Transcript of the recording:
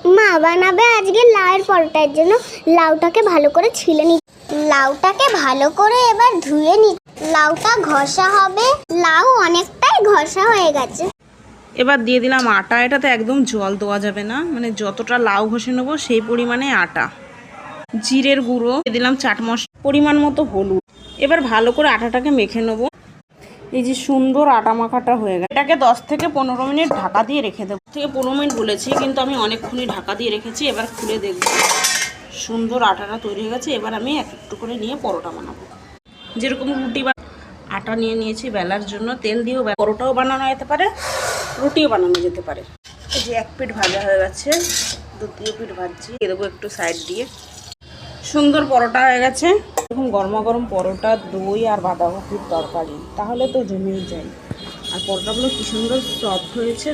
মা বানাবে আজকে লাউয়ের পরোটার জন্য লাউটাকে ভালো করে ছিলে নি। লাউটাকে ভালো করে এবার ধুয়ে নি। লাউটা ঘষা হবে, লাউ অনেকটাই ঘষা হয়ে গেছে। এবার দিয়ে দিলাম আটা। এটাতে একদম জল দেওয়া যাবে না, মানে যতটা লাউ ঘষে নেবো সেই পরিমাণে আটা। জিরের গুঁড়ো দিয়ে দিলাম, চাট মশলা, পরিমাণ মতো হলুদ। এবার ভালো করে আটাটাকে মেখে নেবো। এই যে সুন্দর আটা মাখাটা হয়ে গেছে, এটাকে 10 থেকে 15 মিনিট ঢাকা দিয়ে রেখে দেবো। 10 থেকে 15 মিনিট বলেছি, কিন্তু আমি অনেকক্ষণই ঢাকা দিয়ে রেখেছি। এবার খুলে দেখব সুন্দর আটাটা তৈরি হয়ে গেছে। এবার আমি একটু করে নিয়ে পরোটা বানাবো। যেরকম রুটি আটা নিয়ে নিয়েছি বেলার জন্য, তেল দিয়েও পরোটাও বানানো যেতে পারে, রুটিও বানানো যেতে পারে। এই যে এক পিঠ ভাজা হয়ে গেছে, দ্বিতীয় পিঠ ভাজছি, দিয়ে দেবো একটু সাইড দিয়ে। সুন্দর পরোটা হয়ে গেছে। এরকম গরমা গরম পরোটা, দই আর বাঁধাকপির তরকারি, তাহলে তো জমেই যায়। আর পরোটাগুলো কি সুন্দর সফট হয়েছে।